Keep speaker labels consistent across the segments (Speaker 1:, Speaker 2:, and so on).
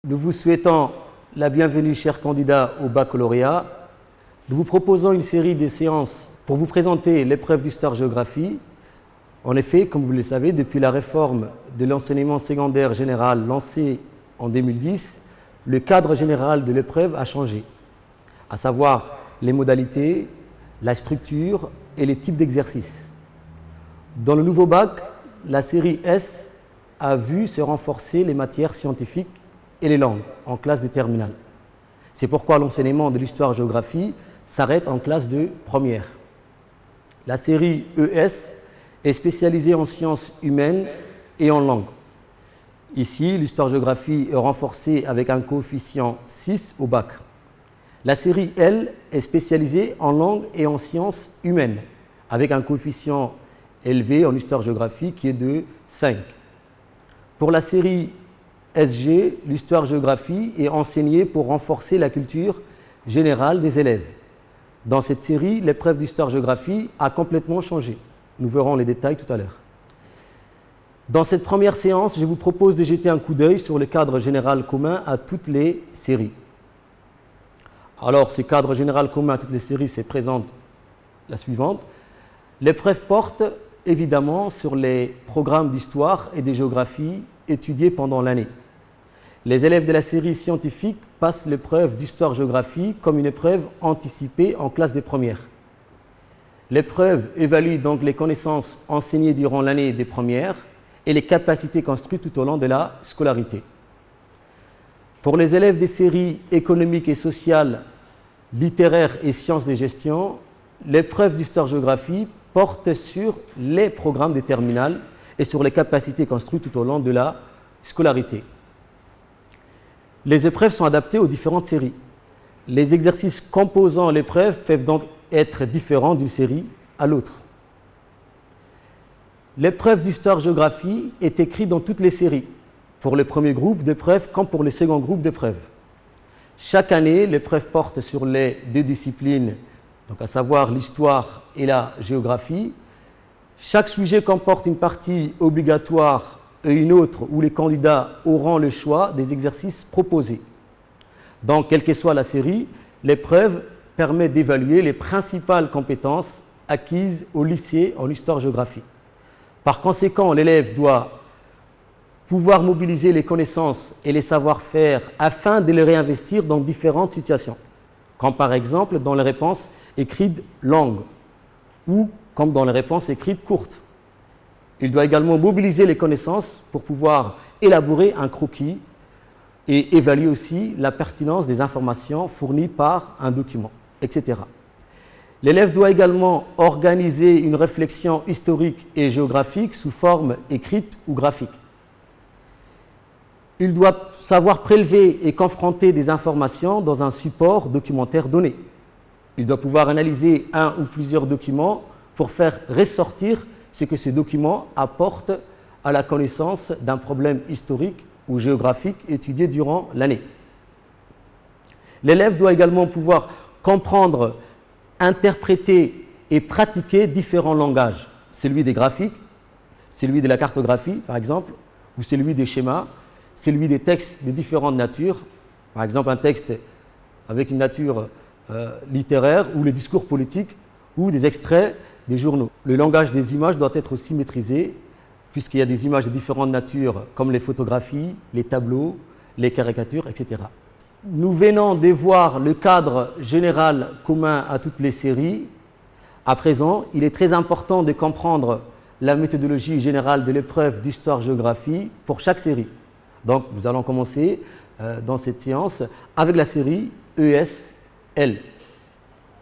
Speaker 1: Nous vous souhaitons la bienvenue, chers candidats au baccalauréat. Nous vous proposons une série de séances pour vous présenter l'épreuve d'histoire-géographie. En effet, comme vous le savez, depuis la réforme de l'enseignement secondaire général lancée en 2010, le cadre général de l'épreuve a changé, à savoir les modalités, la structure et les types d'exercices. Dans le nouveau bac, la série S a vu se renforcer les matières scientifiques et les langues en classe de terminale. C'est pourquoi l'enseignement de l'histoire-géographie s'arrête en classe de première. La série ES est spécialisée en sciences humaines et en langues. Ici, l'histoire-géographie est renforcée avec un coefficient 6 au bac. La série L est spécialisée en langues et en sciences humaines avec un coefficient élevé en histoire-géographie qui est de 5. Pour la série SG, l'histoire-géographie est enseignée pour renforcer la culture générale des élèves. Dans cette série, l'épreuve d'histoire-géographie a complètement changé. Nous verrons les détails tout à l'heure. Dans cette première séance, je vous propose de jeter un coup d'œil sur le cadre général commun à toutes les séries. Alors, ce cadre général commun à toutes les séries se présente la suivante. L'épreuve porte évidemment sur les programmes d'histoire et de géographie étudiés pendant l'année. Les élèves de la série scientifique passent l'épreuve d'histoire-géographie comme une épreuve anticipée en classe de première. L'épreuve évalue donc les connaissances enseignées durant l'année des premières et les capacités construites tout au long de la scolarité. Pour les élèves des séries économiques et sociales, littéraires et sciences de gestion, l'épreuve d'histoire-géographie porte sur les programmes des terminales et sur les capacités construites tout au long de la scolarité. Les épreuves sont adaptées aux différentes séries. Les exercices composant l'épreuve peuvent donc être différents d'une série à l'autre. L'épreuve d'histoire-géographie est écrite dans toutes les séries, pour le premier groupe d'épreuves comme pour le second groupe d'épreuves. Chaque année, l'épreuve porte sur les deux disciplines, donc à savoir l'histoire et la géographie. Chaque sujet comporte une partie obligatoire et une autre où les candidats auront le choix des exercices proposés. Donc, quelle que soit la série, l'épreuve permet d'évaluer les principales compétences acquises au lycée en histoire-géographie. Par conséquent, l'élève doit pouvoir mobiliser les connaissances et les savoir-faire afin de les réinvestir dans différentes situations, comme par exemple dans les réponses écrites longues ou comme dans les réponses écrites courtes. Il doit également mobiliser les connaissances pour pouvoir élaborer un croquis et évaluer aussi la pertinence des informations fournies par un document, etc. L'élève doit également organiser une réflexion historique et géographique sous forme écrite ou graphique. Il doit savoir prélever et confronter des informations dans un support documentaire donné. Il doit pouvoir analyser un ou plusieurs documents pour faire ressortir ce que ces documents apportent à la connaissance d'un problème historique ou géographique étudié durant l'année. L'élève doit également pouvoir comprendre, interpréter et pratiquer différents langages, celui des graphiques, celui de la cartographie par exemple, ou celui des schémas, celui des textes de différentes natures, par exemple un texte avec une nature littéraire ou les discours politiques ou des extraits des journaux. Le langage des images doit être aussi maîtrisé puisqu'il y a des images de différentes natures comme les photographies, les tableaux, les caricatures, etc. Nous venons de voir le cadre général commun à toutes les séries. À présent, il est très important de comprendre la méthodologie générale de l'épreuve d'histoire-géographie pour chaque série. Donc, nous allons commencer dans cette séance avec la série ES-L.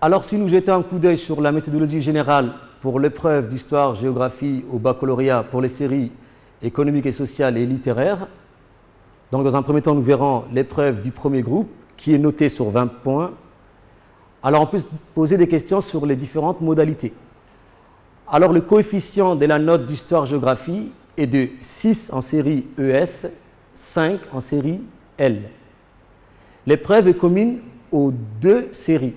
Speaker 1: Alors, si nous jetons un coup d'œil sur la méthodologie générale pour l'épreuve d'histoire-géographie au baccalauréat pour les séries économiques et sociales et littéraires, donc dans un premier temps, nous verrons l'épreuve du premier groupe qui est notée sur 20 points. Alors, on peut se poser des questions sur les différentes modalités. Alors, le coefficient de la note d'histoire-géographie est de 6 en série ES, 5 en série L. L'épreuve est commune aux deux séries.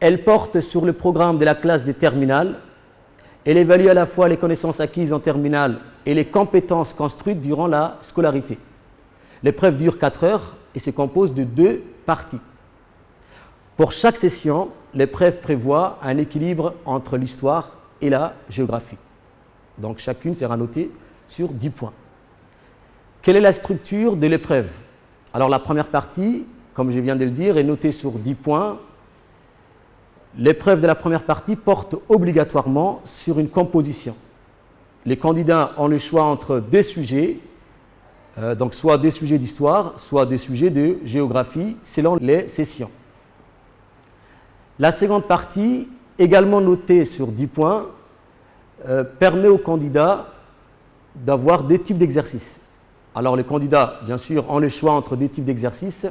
Speaker 1: Elle porte sur le programme de la classe des terminales. Elle évalue à la fois les connaissances acquises en terminale et les compétences construites durant la scolarité. L'épreuve dure 4 heures et se compose de 2 parties. Pour chaque session, l'épreuve prévoit un équilibre entre l'histoire et la géographie. Donc chacune sera notée sur 10 points. Quelle est la structure de l'épreuve? Alors la première partie, comme je viens de le dire, est notée sur 10 points. L'épreuve de la première partie porte obligatoirement sur une composition. Les candidats ont le choix entre 2 sujets, donc soit des sujets d'histoire, soit des sujets de géographie, selon les sessions. La seconde partie, également notée sur 10 points, permet aux candidats d'avoir 2 types d'exercices. Alors les candidats, bien sûr, ont le choix entre 2 types d'exercices.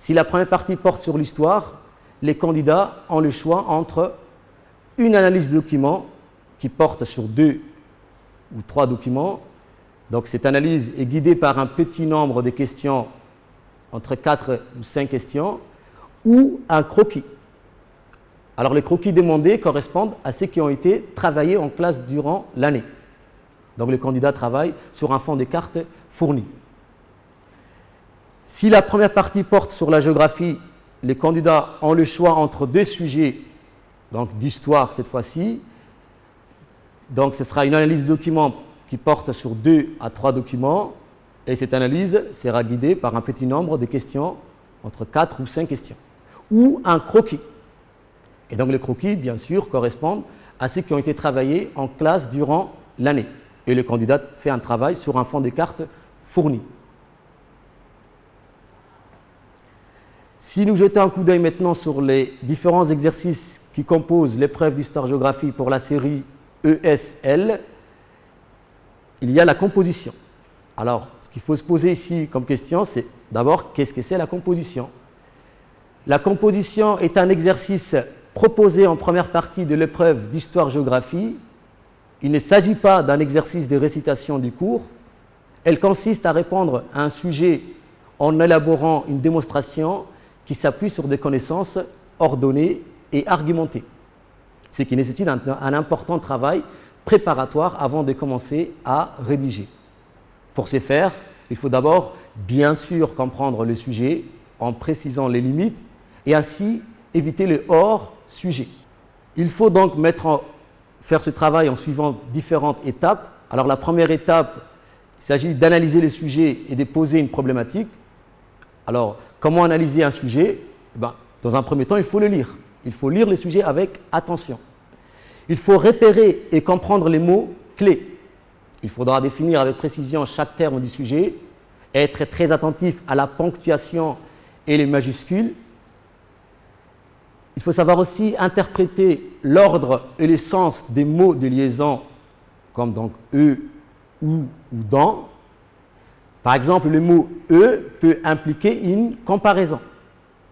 Speaker 1: Si la première partie porte sur l'histoire, les candidats ont le choix entre une analyse de documents qui porte sur 2 ou 3 documents. Donc cette analyse est guidée par un petit nombre de questions, entre 4 ou 5 questions, ou un croquis. Alors les croquis demandés correspondent à ceux qui ont été travaillés en classe durant l'année. Donc les candidats travaillent sur un fond de cartes fourni. Si la première partie porte sur la géographie, les candidats ont le choix entre 2 sujets, donc d'histoire cette fois-ci. Donc ce sera une analyse de documents qui porte sur 2 à 3 documents et cette analyse sera guidée par un petit nombre de questions, entre 4 ou 5 questions, ou un croquis. Et donc les croquis, bien sûr, correspondent à ceux qui ont été travaillés en classe durant l'année. Et le candidat fait un travail sur un fond de cartes fourni. Si nous jetons un coup d'œil maintenant sur les différents exercices qui composent l'épreuve d'histoire-géographie pour la série ESL, il y a la composition. Alors, ce qu'il faut se poser ici comme question, c'est d'abord, qu'est-ce que c'est la composition? La composition est un exercice proposé en première partie de l'épreuve d'histoire-géographie. Il ne s'agit pas d'un exercice de récitation du cours. Elle consiste à répondre à un sujet en élaborant une démonstration qui s'appuie sur des connaissances ordonnées et argumentées, ce qui nécessite un important travail préparatoire avant de commencer à rédiger. Pour ce faire, il faut d'abord bien sûr comprendre le sujet en précisant les limites et ainsi éviter le hors-sujet. Il faut donc faire ce travail en suivant différentes étapes. Alors la première étape, il s'agit d'analyser le sujet et de poser une problématique. Alors, comment analyser un sujet? Dans un premier temps, il faut le lire. Il faut lire le sujet avec attention. Il faut repérer et comprendre les mots clés. Il faudra définir avec précision chaque terme du sujet, être très attentif à la ponctuation et les majuscules. Il faut savoir aussi interpréter l'ordre et le sens des mots de liaison, comme donc ou dans. Par exemple, le mot peut impliquer une comparaison,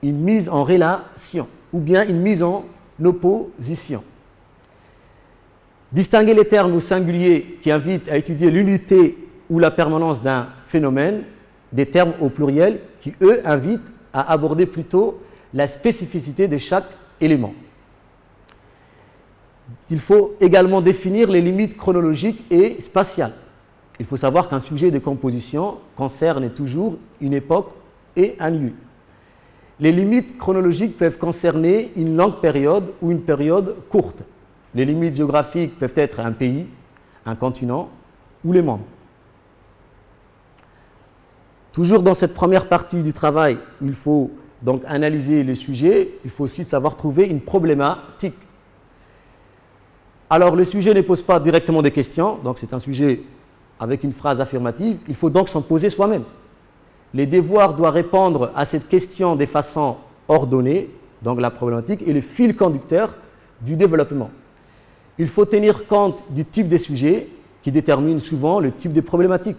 Speaker 1: une mise en relation ou bien une mise en opposition. Distinguer les termes au singulier qui invitent à étudier l'unité ou la permanence d'un phénomène, des termes au pluriel qui, eux, invitent à aborder plutôt la spécificité de chaque élément. Il faut également définir les limites chronologiques et spatiales. Il faut savoir qu'un sujet de composition concerne toujours une époque et un lieu. Les limites chronologiques peuvent concerner une longue période ou une période courte. Les limites géographiques peuvent être un pays, un continent ou les mondes. Toujours dans cette première partie du travail, il faut donc analyser le sujet, il faut aussi savoir trouver une problématique. Alors le sujet ne pose pas directement des questions, donc c'est un sujet avec une phrase affirmative, il faut donc s'en poser soi-même. Les devoirs doivent répondre à cette question de façon ordonnée, Donc la problématique est le fil conducteur du développement. Il faut tenir compte du type des sujets qui détermine souvent le type de problématique.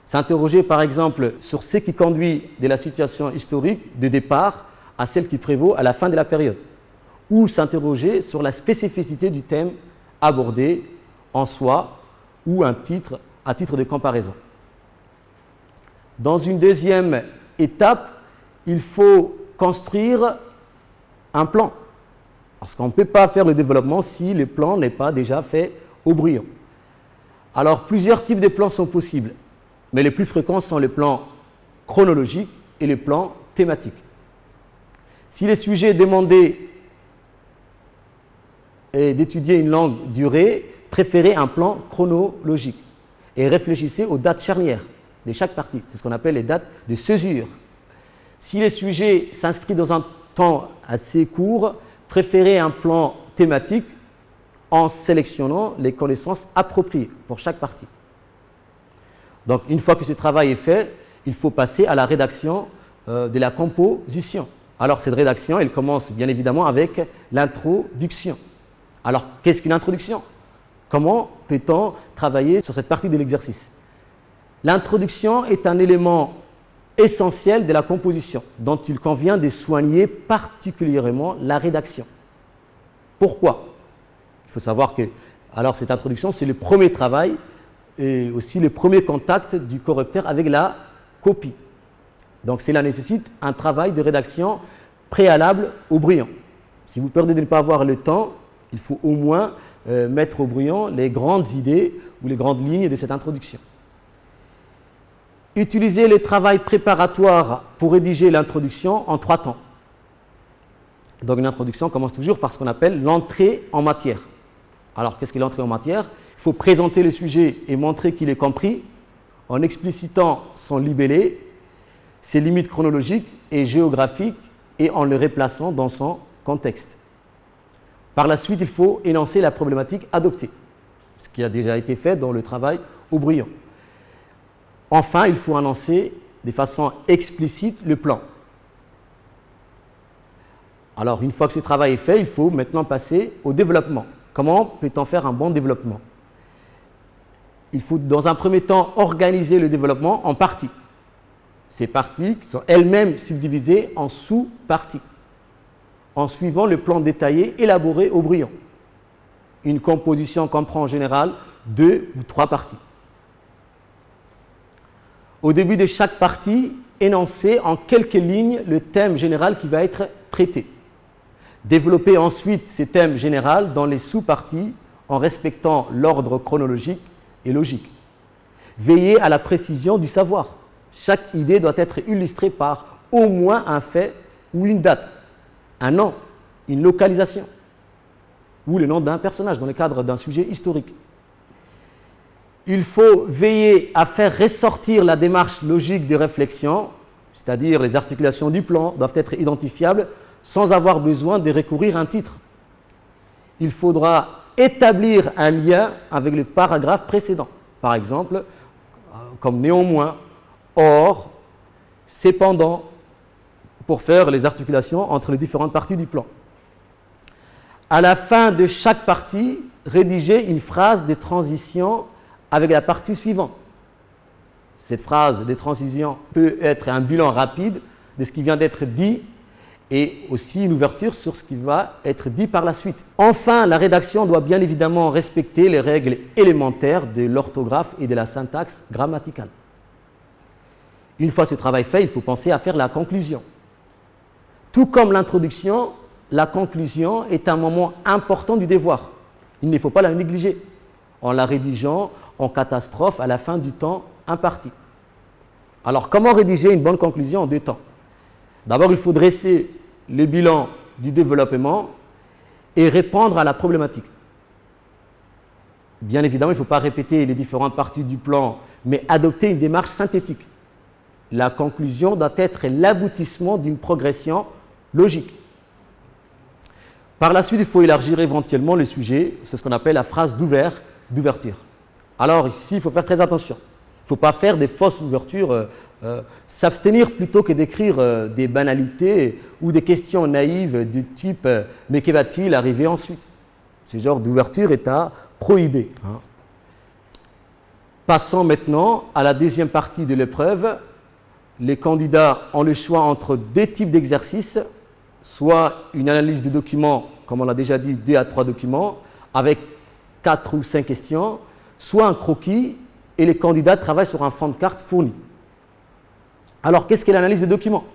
Speaker 1: S'interroger par exemple sur ce qui conduit de la situation historique de départ à celle qui prévaut à la fin de la période, ou s'interroger sur la spécificité du thème abordé en soi ou à titre de comparaison. Dans une deuxième étape, il faut construire un plan, parce qu'on ne peut pas faire le développement si le plan n'est pas déjà fait au brouillon. Alors, plusieurs types de plans sont possibles, mais les plus fréquents sont les plans chronologiques et les plans thématiques. Si le sujet demandé est d'étudier une longue durée, préférez un plan chronologique et réfléchissez aux dates charnières de chaque partie. C'est ce qu'on appelle les dates de césure. Si le sujet s'inscrit dans un temps assez court, préférez un plan thématique en sélectionnant les connaissances appropriées pour chaque partie. Donc, une fois que ce travail est fait, il faut passer à la rédaction de la composition. Alors, cette rédaction, elle commence bien évidemment avec l'introduction. Alors, qu'est-ce qu'une introduction? Comment peut-on travailler sur cette partie de l'exercice? L'introduction est un élément essentiel de la composition, dont il convient de soigner particulièrement la rédaction. Pourquoi? Il faut savoir que alors, cette introduction, c'est le premier travail et aussi le premier contact du correcteur avec la copie. Donc, cela nécessite un travail de rédaction préalable au brouillon. Si vous perdez de ne pas avoir le temps, il faut au moins mettre au brouillon les grandes idées ou les grandes lignes de cette introduction. Utilisez le travail préparatoire pour rédiger l'introduction en 3 temps. Donc, une introduction commence toujours par ce qu'on appelle l'entrée en matière. Alors, qu'est-ce qu'est l'entrée en matière? Il faut présenter le sujet et montrer qu'il est compris en explicitant son libellé, ses limites chronologiques et géographiques et en le replaçant dans son contexte. Par la suite, il faut énoncer la problématique adoptée, ce qui a déjà été fait dans le travail au brouillon. Enfin, il faut annoncer de façon explicite le plan. Alors, une fois que ce travail est fait, il faut maintenant passer au développement. Comment peut-on faire un bon développement? Il faut dans un premier temps organiser le développement en parties. Ces parties qui sont elles-mêmes subdivisées en sous-parties, en suivant le plan détaillé élaboré au brouillon. Une composition comprend en général 2 ou 3 parties. Au début de chaque partie, énoncez en quelques lignes le thème général qui va être traité. Développez ensuite ce thème général dans les sous-parties en respectant l'ordre chronologique et logique. Veillez à la précision du savoir. Chaque idée doit être illustrée par au moins un fait ou une date, un nom, une localisation ou le nom d'un personnage dans le cadre d'un sujet historique. Il faut veiller à faire ressortir la démarche logique de réflexion, c'est-à-dire les articulations du plan doivent être identifiables sans avoir besoin de recourir à un titre. Il faudra établir un lien avec le paragraphe précédent, par exemple, comme néanmoins, or, cependant, pour faire les articulations entre les différentes parties du plan. À la fin de chaque partie, rédigez une phrase de transition avec la partie suivante. Cette phrase de transition peut être un bilan rapide de ce qui vient d'être dit et aussi une ouverture sur ce qui va être dit par la suite. Enfin, la rédaction doit bien évidemment respecter les règles élémentaires de l'orthographe et de la syntaxe grammaticale. Une fois ce travail fait, il faut penser à faire la conclusion. Tout comme l'introduction, la conclusion est un moment important du devoir. Il ne faut pas la négliger en la rédigeant en catastrophe à la fin du temps imparti. Alors, comment rédiger une bonne conclusion en 2 temps? D'abord, il faut dresser le bilan du développement et répondre à la problématique. Bien évidemment, il ne faut pas répéter les différentes parties du plan, mais adopter une démarche synthétique. La conclusion doit être l'aboutissement d'une progression logique. Par la suite, il faut élargir éventuellement le sujet, c'est ce qu'on appelle la phrase d'ouverture. Alors ici, il faut faire très attention. Il ne faut pas faire des fausses ouvertures s'abstenir plutôt que d'écrire des banalités ou des questions naïves du type « mais que va-t-il arriver ensuite ?» Ce genre d'ouverture est à prohiber. Passons maintenant à la deuxième partie de l'épreuve. Les candidats ont le choix entre deux types d'exercices, soit une analyse de documents, comme on l'a déjà dit, 2 à 3 documents, avec 4 ou 5 questions, soit un croquis, et les candidats travaillent sur un fond de carte fourni. Alors, qu'est-ce qu'est l'analyse de documents?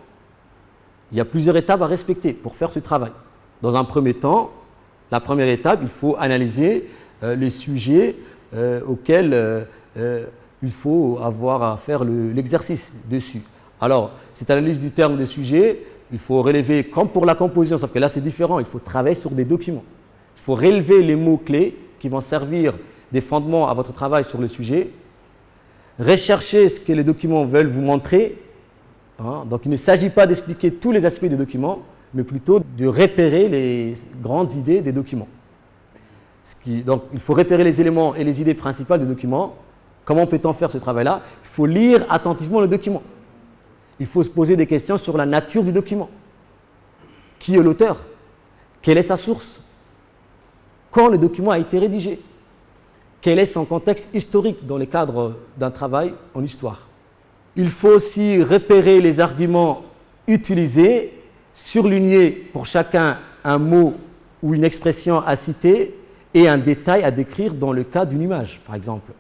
Speaker 1: Il y a plusieurs étapes à respecter pour faire ce travail. Dans un premier temps, la première étape, il faut analyser les sujets auxquels il faut avoir à faire l'exercice dessus. Alors, cette analyse du terme de sujet, il faut relever, comme pour la composition, sauf que là c'est différent, il faut travailler sur des documents. Il faut relever les mots-clés qui vont servir des fondements à votre travail sur le sujet, rechercher ce que les documents veulent vous montrer. Donc il ne s'agit pas d'expliquer tous les aspects des documents, mais plutôt de repérer les grandes idées des documents. Donc il faut repérer les éléments et les idées principales des documents. Comment peut-on faire ce travail-là? Il faut lire attentivement le document. Il faut se poser des questions sur la nature du document. Qui est l'auteur? Quelle est sa source? Quand le document a été rédigé? Quel est son contexte historique dans le cadre d'un travail en histoire? Il faut aussi repérer les arguments utilisés, surligner pour chacun un mot ou une expression à citer et un détail à décrire dans le cas d'une image, par exemple.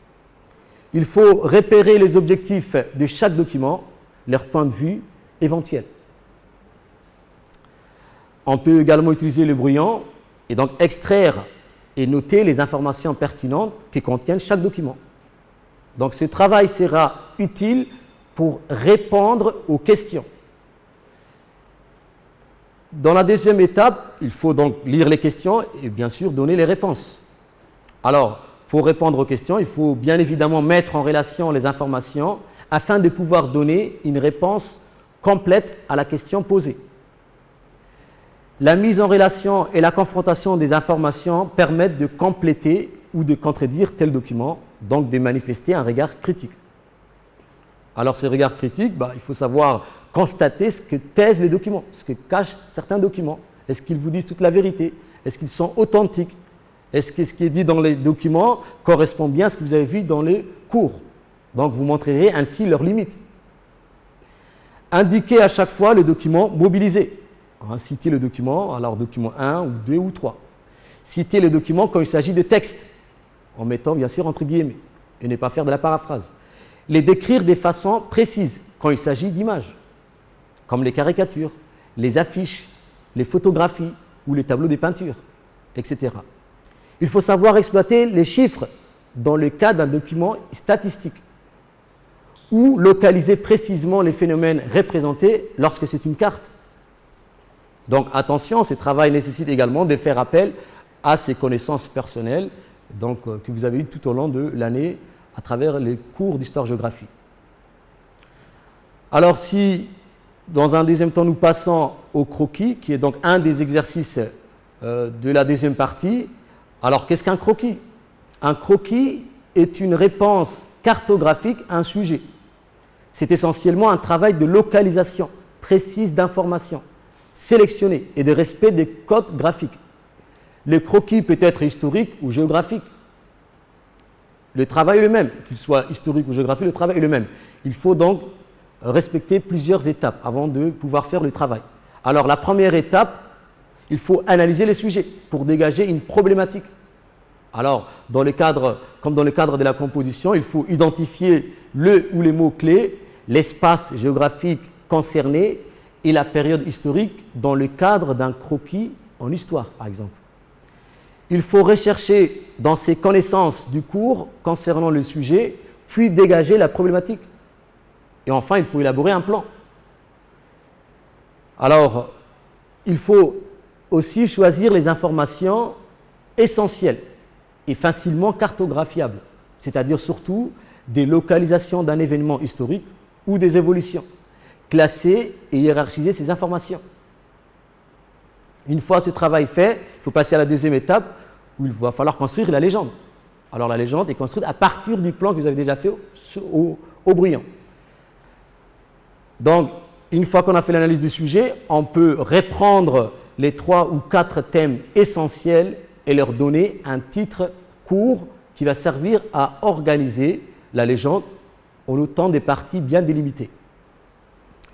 Speaker 1: Il faut repérer les objectifs de chaque document, leur point de vue éventuel. On peut également utiliser le brouillon et donc extraire et noter les informations pertinentes que contient chaque document. Donc ce travail sera utile pour répondre aux questions. Dans la deuxième étape, il faut donc lire les questions et bien sûr donner les réponses. Alors, pour répondre aux questions, il faut bien évidemment mettre en relation les informations afin de pouvoir donner une réponse complète à la question posée. La mise en relation et la confrontation des informations permettent de compléter ou de contredire tel document, donc de manifester un regard critique. Alors ce regard critique, il faut savoir constater ce que taisent les documents, ce que cachent certains documents. Est-ce qu'ils vous disent toute la vérité? Est-ce qu'ils sont authentiques? Est-ce que ce qui est dit dans les documents correspond bien à ce que vous avez vu dans les cours? Donc vous montrerez ainsi leurs limites. Indiquez à chaque fois le document mobilisé. Citez le document, alors document 1 ou 2 ou 3. Citez le document quand il s'agit de texte, en mettant bien sûr entre guillemets, et ne pas faire de la paraphrase. Les décrire de façon précise quand il s'agit d'images, comme les caricatures, les affiches, les photographies ou les tableaux de peinture, etc. Il faut savoir exploiter les chiffres dans le cas d'un document statistique ou localiser précisément les phénomènes représentés lorsque c'est une carte. Donc attention, ce travail nécessite également de faire appel à ces connaissances personnelles que vous avez eues tout au long de l'année à travers les cours d'histoire-géographie. Alors si, dans un deuxième temps, nous passons au croquis, qui est donc un des exercices de la deuxième partie, alors qu'est-ce qu'un croquis? Un croquis est une réponse cartographique à un sujet. C'est essentiellement un travail de localisation précise d'informations, sélectionnées et de respect des codes graphiques. Le croquis peut être historique ou géographique. Le travail est le même, qu'il soit historique ou géographique, le travail est le même. Il faut donc respecter plusieurs étapes avant de pouvoir faire le travail. Alors la première étape, il faut analyser les sujets pour dégager une problématique. Alors, comme dans le cadre de la composition, il faut identifier le ou les mots-clés, l'espace géographique concerné et la période historique dans le cadre d'un croquis en histoire, par exemple. Il faut rechercher dans ses connaissances du cours concernant le sujet, puis dégager la problématique. Et enfin, il faut élaborer un plan. Alors, il faut aussi choisir les informations essentielles et facilement cartographiables, c'est-à-dire surtout des localisations d'un événement historique ou des évolutions. Classer et hiérarchiser ces informations. Une fois ce travail fait, il faut passer à la deuxième étape où il va falloir construire la légende. Alors la légende est construite à partir du plan que vous avez déjà fait au brouillon. Donc, une fois qu'on a fait l'analyse du sujet, on peut reprendre les 3 ou 4 thèmes essentiels et leur donner un titre court qui va servir à organiser la légende en autant des parties bien délimitées.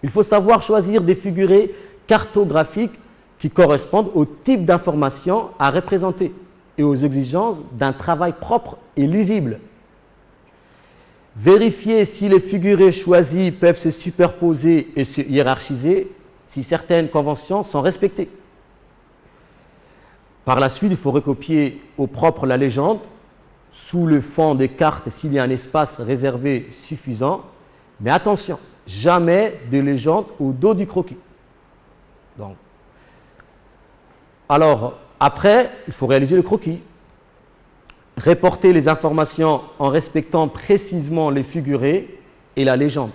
Speaker 1: Il faut savoir choisir des figurés cartographiques qui correspondent au type d'information à représenter et aux exigences d'un travail propre et lisible. Vérifier si les figurés choisis peuvent se superposer et se hiérarchiser, si certaines conventions sont respectées. Par la suite, il faut recopier au propre la légende sous le fond des cartes s'il y a un espace réservé suffisant. Mais attention, jamais de légende au dos du croquis. Donc, alors, après, il faut réaliser le croquis. Reporter les informations en respectant précisément les figurés et la légende,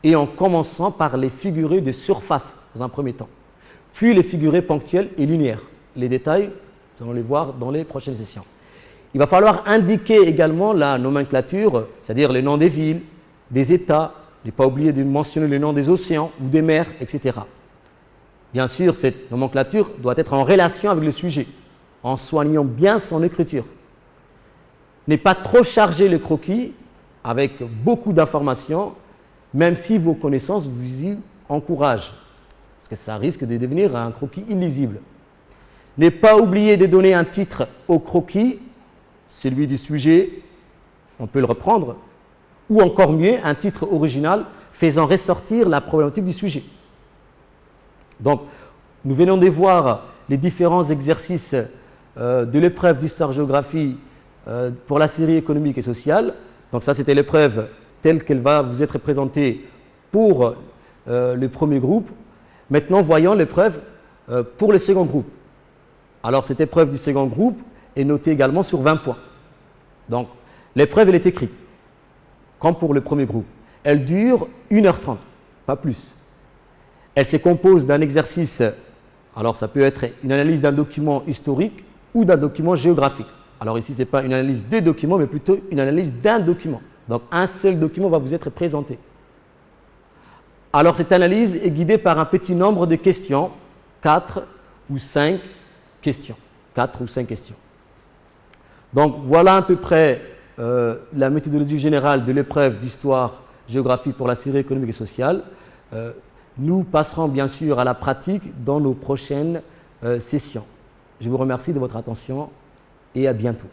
Speaker 1: et en commençant par les figurés de surface dans un premier temps, puis les figurés ponctuels et linéaires. Les détails, nous allons les voir dans les prochaines sessions. Il va falloir indiquer également la nomenclature, c'est-à-dire les noms des villes, des États, ne pas oublier de mentionner les noms des océans ou des mers, etc. Bien sûr, cette nomenclature doit être en relation avec le sujet, en soignant bien son écriture. Ne pas trop charger le croquis avec beaucoup d'informations, même si vos connaissances vous y encouragent, parce que ça risque de devenir un croquis illisible. Ne pas oublier de donner un titre au croquis, celui du sujet, on peut le reprendre, ou encore mieux, un titre original faisant ressortir la problématique du sujet. Donc, nous venons de voir les différents exercices de l'épreuve d'histoire-géographie pour la série économique et sociale. Donc ça, c'était l'épreuve telle qu'elle va vous être présentée pour le premier groupe. Maintenant, voyons l'épreuve pour le second groupe. Alors, cette épreuve du second groupe est notée également sur 20 points. Donc, l'épreuve, elle est écrite, comme pour le premier groupe. Elle dure 1h30, pas plus. Elle se compose d'un exercice, alors ça peut être une analyse d'un document historique ou d'un document géographique. Alors ici, ce n'est pas une analyse des documents, mais plutôt une analyse d'un document. Donc, un seul document va vous être présenté. Alors, cette analyse est guidée par un petit nombre de questions, 4 ou 5 questions. 4 ou 5 questions. Donc, voilà à peu près la méthodologie générale de l'épreuve d'histoire-géographie pour la série économique et sociale. Nous passerons bien sûr à la pratique dans nos prochaines sessions. Je vous remercie de votre attention et à bientôt.